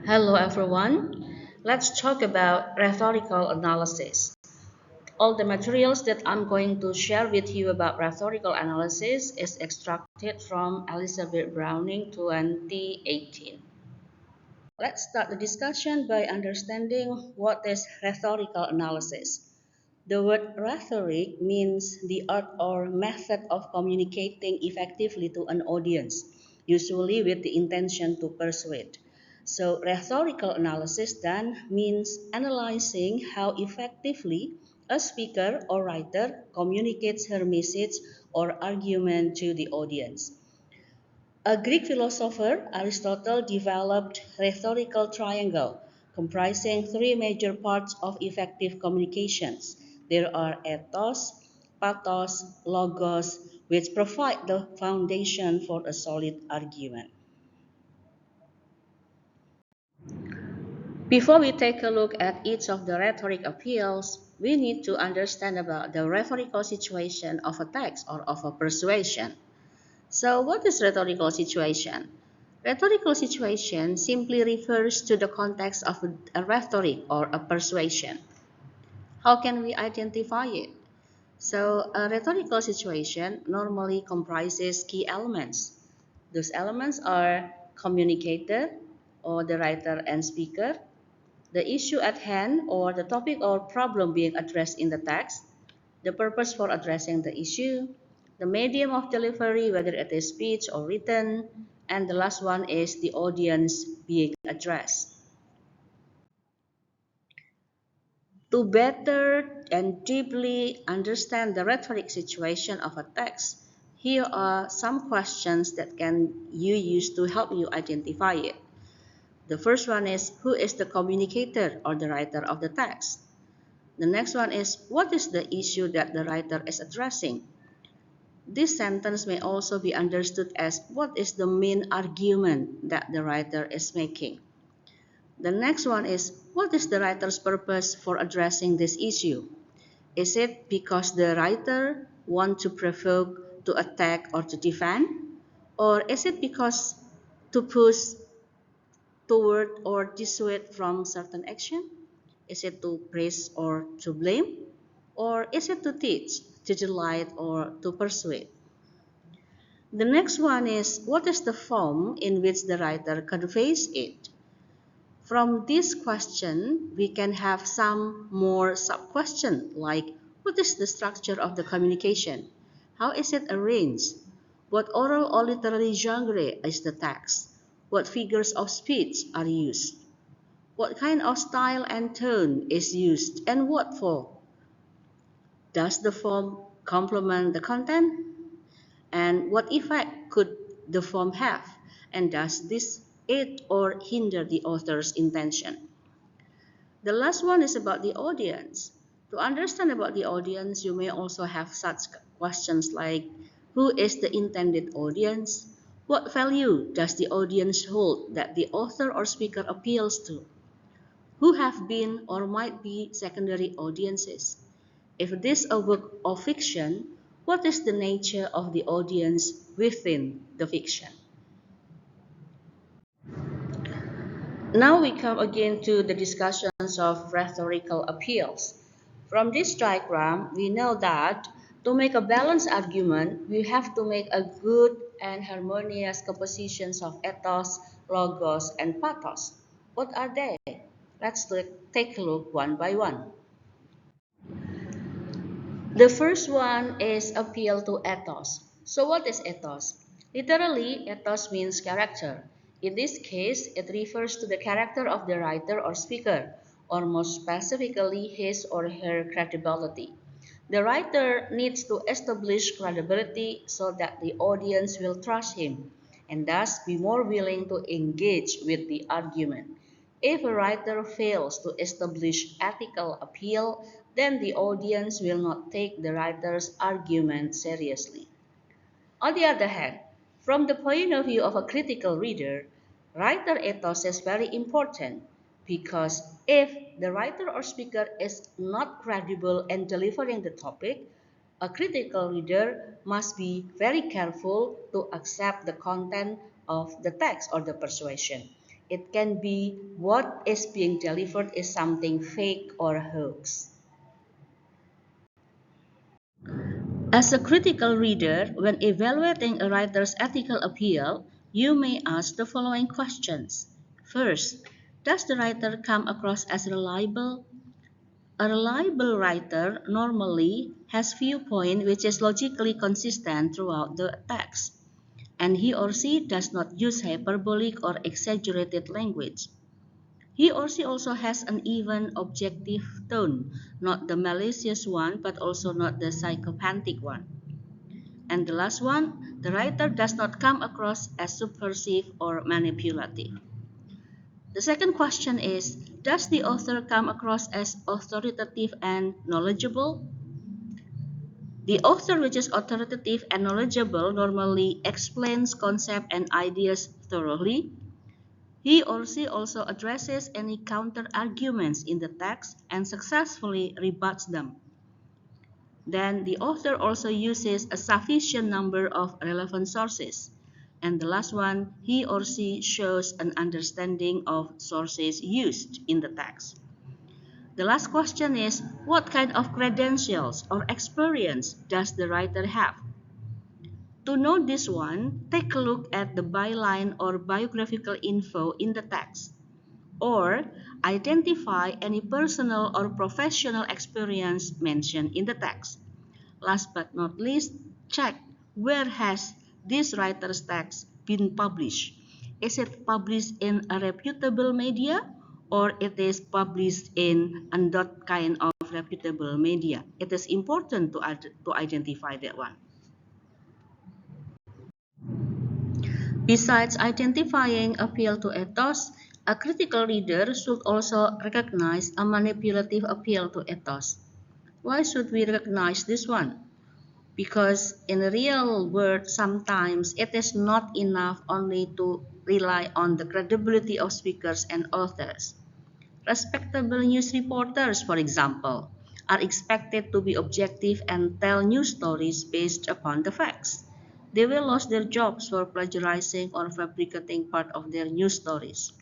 Hello, everyone. Let's talk about rhetorical analysis. All the materials that I'm going to share with you about rhetorical analysis is extracted from Elizabeth Browning 2018. Let's start the discussion by understanding what is rhetorical analysis. The word rhetoric means the art or method of communicating effectively to an audience, usually with the intention to persuade. So, rhetorical analysis then means analyzing how effectively a speaker or writer communicates her message or argument to the audience. A Greek philosopher, Aristotle, developed rhetorical triangle comprising three major parts of effective communications. There are ethos, pathos, logos, which provide the foundation for a solid argument. Before we take a look at each of the rhetoric appeals, we need to understand about the rhetorical situation of a text or of a persuasion. So, what is rhetorical situation? Rhetorical situation simply refers to the context of a rhetoric or a persuasion. How can we identify it? So, a rhetorical situation normally comprises key elements. Those elements are communicator or the writer and speaker, the issue at hand or the topic or problem being addressed in the text, the purpose for addressing the issue, the medium of delivery, whether it is speech or written, and the last one is the audience being addressed. To better and deeply understand the rhetoric situation of a text, here are some questions that can you use to help you identify it. The first one is, who is the communicator or the writer of the text? The next one is, what is the issue that the writer is addressing? This sentence may also be understood as, what is the main argument that the writer is making? The next one is, what is the writer's purpose for addressing this issue? Is it because the writer wants to provoke, to attack, or to defend? Or is it because to push toward or dissuade from certain action? Is it to praise or to blame? Or is it to teach, to delight, or to persuade? The next one is, what is the form in which the writer conveys it? From this question, we can have some more sub-question like, what is the structure of the communication? How is it arranged? What oral or literary genre is the text? What figures of speech are used? What kind of style and tone is used and what for? Does the form complement the content? And what effect could the form have? And does this aid or hinder the author's intention? The last one is about the audience. To understand about the audience, you may also have such questions like, who is the intended audience? What value does the audience hold that the author or speaker appeals to? Who have been or might be secondary audiences? If this is a work of fiction, what is the nature of the audience within the fiction? Now we come again to the discussions of rhetorical appeals. From this diagram, we know that to make a balanced argument, we have to make a good and harmonious compositions of ethos, logos, and pathos. What are they? Let's take a look one by one. The first one is appeal to ethos. So what is ethos? Literally, ethos means character. In this case, it refers to the character of the writer or speaker, or more specifically, his or her credibility. The writer needs to establish credibility so that the audience will trust him and thus be more willing to engage with the argument. If a writer fails to establish ethical appeal, then the audience will not take the writer's argument seriously. On the other hand, from the point of view of a critical reader, writer ethos is very important because if the writer or speaker is not credible in delivering the topic, a critical reader must be very careful to accept the content of the text or the persuasion. It can be what is being delivered is something fake or hoax. As a critical reader, when evaluating a writer's ethical appeal, you may ask the following questions. First, does the writer come across as reliable? A reliable writer normally has viewpoint which is logically consistent throughout the text, and he or she does not use hyperbolic or exaggerated language. He or she also has an even objective tone, not the malicious one, but also not the psychopathic one. And the last one, the writer does not come across as subversive or manipulative. The second question is, does the author come across as authoritative and knowledgeable? The author which is authoritative and knowledgeable normally explains concepts and ideas thoroughly. He or she also addresses any counter-arguments in the text and successfully rebuts them. Then the author also uses a sufficient number of relevant sources. And the last one, he or she shows an understanding of sources used in the text. The last question is, what kind of credentials or experience does the writer have? To know this one, take a look at the byline or biographical info in the text, or identify any personal or professional experience mentioned in the text. Last but not least, check where has this writer's text been published. Is it published in a reputable media or it is published in a not kind of reputable media? It is important to identify that one. Besides identifying appeal to ethos, a critical reader should also recognize a manipulative appeal to ethos. Why should we recognize this one? Because in the real world, sometimes it is not enough only to rely on the credibility of speakers and authors. Respectable news reporters, for example, are expected to be objective and tell news stories based upon the facts. They will lose their jobs for plagiarizing or fabricating part of their news stories.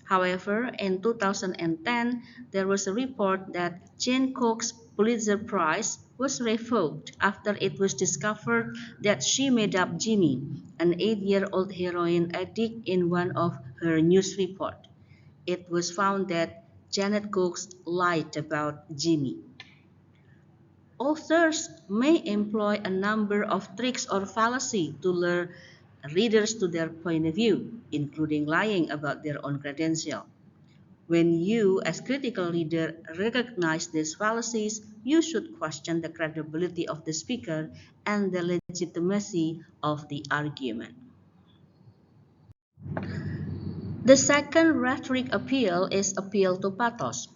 However, in 2010, there was a report that Jane Cook's Pulitzer Prize was revoked after it was discovered that she made up Jimmy, an 8-year-old heroin addict, in one of her news reports. It was found that Janet Cooks lied about Jimmy. Authors may employ a number of tricks or fallacy to lure readers to their point of view, including lying about their own credential. When you, as critical reader, recognize these fallacies, you should question the credibility of the speaker and the legitimacy of the argument. The second rhetoric appeal is appeal to pathos.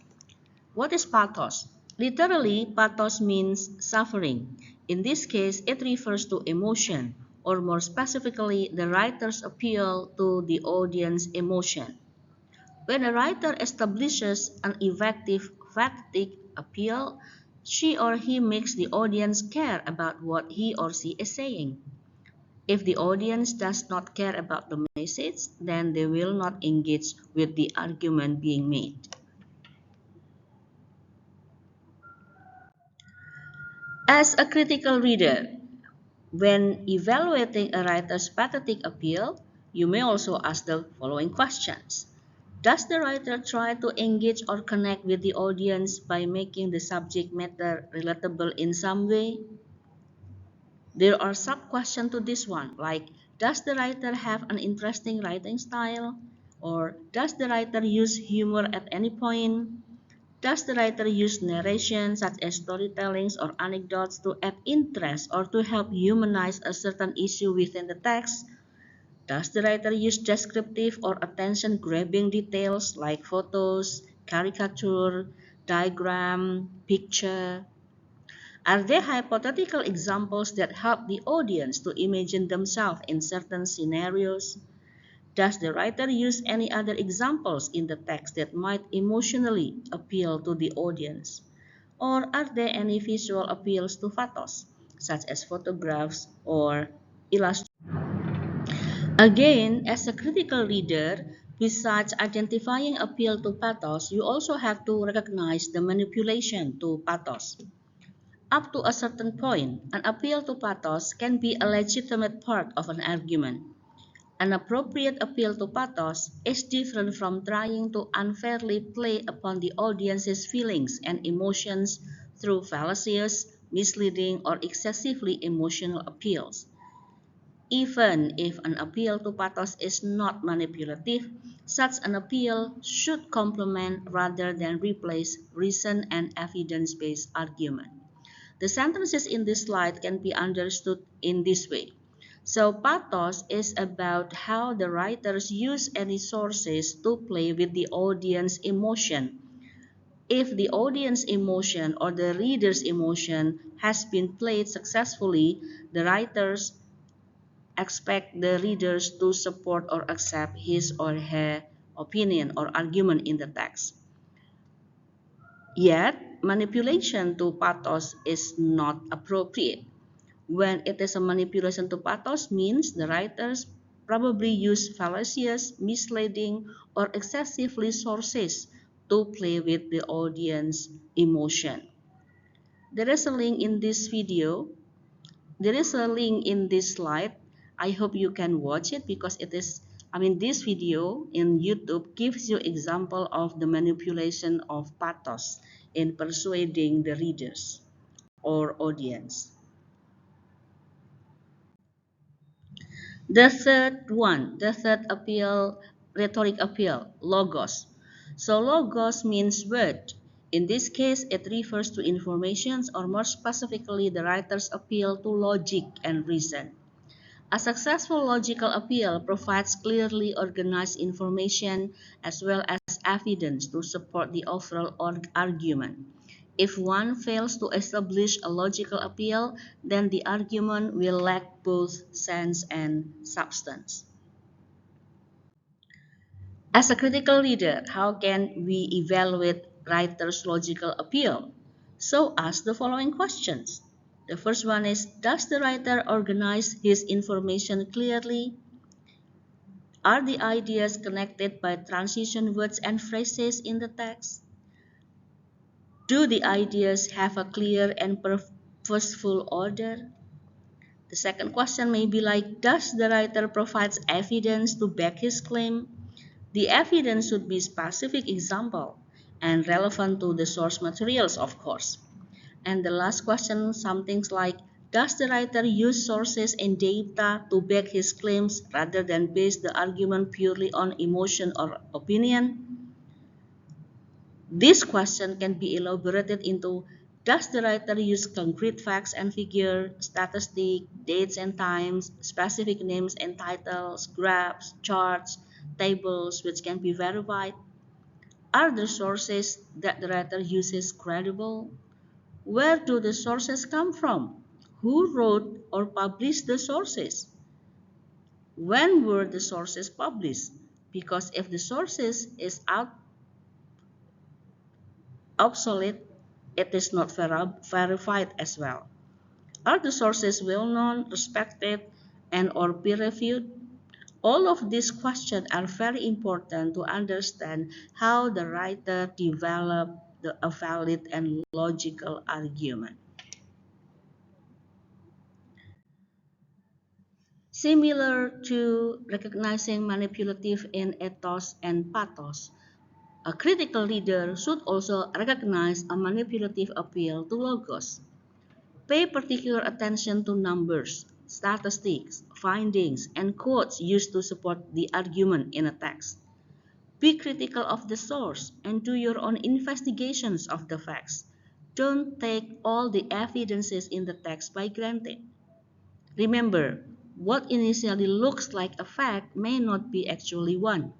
What is pathos? Literally, pathos means suffering. In this case, it refers to emotion, or more specifically, the writer's appeal to the audience emotion. When a writer establishes an effective pathetic appeal, she or he makes the audience care about what he or she is saying. If the audience does not care about the message, then they will not engage with the argument being made. As a critical reader, when evaluating a writer's pathetic appeal, you may also ask the following questions. Does the writer try to engage or connect with the audience by making the subject matter relatable in some way? There are sub-questions to this one, like does the writer have an interesting writing style? Or does the writer use humor at any point? Does the writer use narration such as storytellings or anecdotes to add interest or to help humanize a certain issue within the text? Does the writer use descriptive or attention-grabbing details like photos, caricature, diagram, picture? Are there hypothetical examples that help the audience to imagine themselves in certain scenarios? Does the writer use any other examples in the text that might emotionally appeal to the audience? Or are there any visual appeals to pathos, such as photographs or illustrations? Again, as a critical reader, Besides identifying appeal to pathos, you also have to recognize the manipulation to pathos. Up to a certain point, an appeal to pathos can be a legitimate part of an argument. An appropriate appeal to pathos is different from trying to unfairly play upon the audience's feelings and emotions through fallacious, misleading, or excessively emotional appeals. Even if an appeal to pathos is not manipulative, such an appeal should complement rather than replace reason and evidence-based argument. The sentences in this slide can be understood in this way. So pathos is about how the writers use any sources to play with the audience emotion. If the audience emotion or the reader's emotion has been played successfully, the writers expect the readers to support or accept his or her opinion or argument in the text. Yet, manipulation to pathos is not appropriate. When it is a manipulation to pathos means the writers probably use fallacious, misleading, or excessively sources to play with the audience emotion. There is a link in this video. There is a link in this slide. I hope you can watch it because this video in YouTube gives you example of the manipulation of pathos in persuading the readers or audience. The third appeal, rhetoric appeal, logos. So logos means word. In this case, it refers to information or more specifically the writer's appeal to logic and reason. A successful logical appeal provides clearly organized information as well as evidence to support the overall argument. If one fails to establish a logical appeal, then the argument will lack both sense and substance. As a critical reader, how can we evaluate writer's logical appeal? So ask the following questions. The first one is, does the writer organize his information clearly? Are the ideas connected by transition words and phrases in the text? Do the ideas have a clear and purposeful order? The second question may be like, does the writer provide evidence to back his claim? The evidence should be specific example and relevant to the source materials, of course. And the last question, something like, does the writer use sources and data to back his claims rather than base the argument purely on emotion or opinion? This question can be elaborated into, does the writer use concrete facts and figures, statistics, dates and times, specific names and titles, graphs, charts, tables which can be verified? Are the sources that the writer uses credible? Where do the sources come from? Who wrote or published the sources? When were the sources published? Because if the sources is obsolete, it is not verified as well. Are the sources well known, respected, and or peer-reviewed? All of these questions are very important to understand how the writer developed a valid and logical argument. Similar to recognizing manipulative in ethos and pathos, a critical reader should also recognize a manipulative appeal to logos. Pay particular attention to numbers, statistics, findings, and quotes used to support the argument in a text. Be critical of the source and do your own investigations of the facts. Don't take all the evidences in the text by granted. Remember, what initially looks like a fact may not be actually one.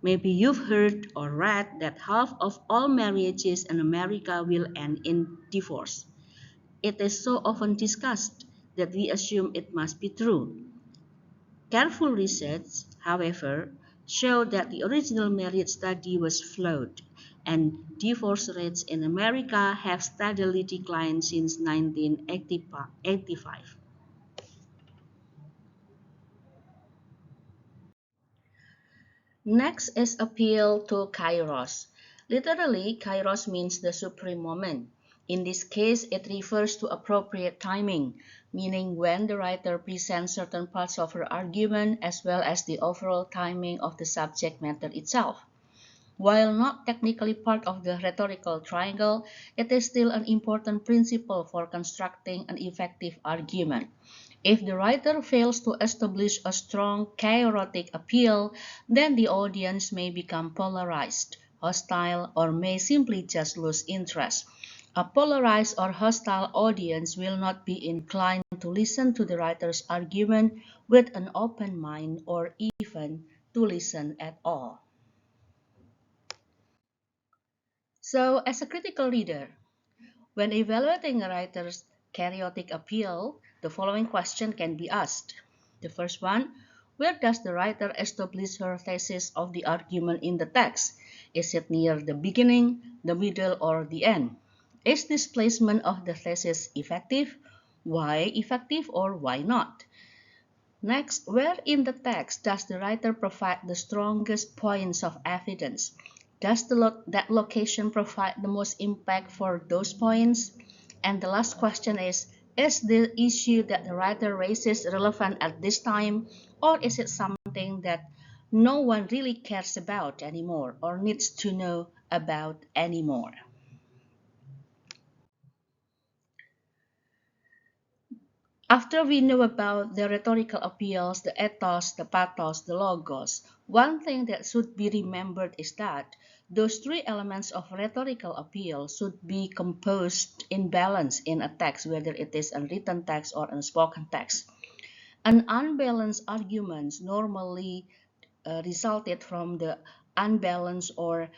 Maybe you've heard or read that half of all marriages in America will end in divorce. It is so often discussed that we assume it must be true. Careful research, however, showed that the original marriage study was flawed, and divorce rates in America have steadily declined since 1985. Next is appeal to kairos. Literally, kairos means the supreme moment. In this case, it refers to appropriate timing, meaning when the writer presents certain parts of her argument as well as the overall timing of the subject matter itself. While not technically part of the rhetorical triangle, it is still an important principle for constructing an effective argument. If the writer fails to establish a strong chaotic appeal, then the audience may become polarized, hostile, or may simply just lose interest. A polarized or hostile audience will not be inclined to listen to the writer's argument with an open mind or even to listen at all. So, as a critical reader, when evaluating a writer's chaotic appeal, the following question can be asked. The first one, where does the writer establish her thesis of the argument in the text? Is it near the beginning, the middle, or the end? Is this placement of the thesis effective? Why effective or why not? Next, where in the text does the writer provide the strongest points of evidence? Does that location provide the most impact for those points? And the last question is the issue that the writer raises relevant at this time, or is it something that no one really cares about anymore or needs to know about anymore? After we know about the rhetorical appeals, the ethos, the pathos, the logos, one thing that should be remembered is that those three elements of rhetorical appeal should be composed in balance in a text, whether it is a written text or a spoken text. An unbalanced argument normally resulted from the unbalanced or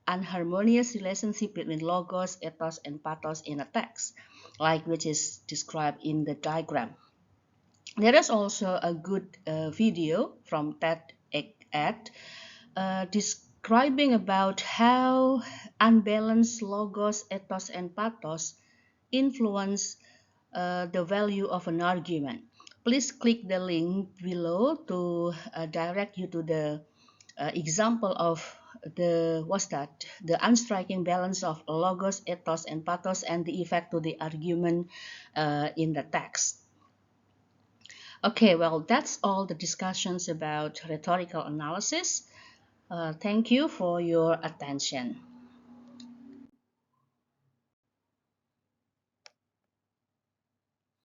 unharmonious relationship between logos, ethos, and pathos in a text, like which is described in the diagram. There is also a good video from TED describing about how unbalanced logos, ethos, and pathos influence the value of an argument. Please click the link below to direct you to the example of the unstriking balance of logos, ethos, and pathos and the effect to the argument in the text. Okay, well, that's all the discussions about rhetorical analysis. Thank you for your attention.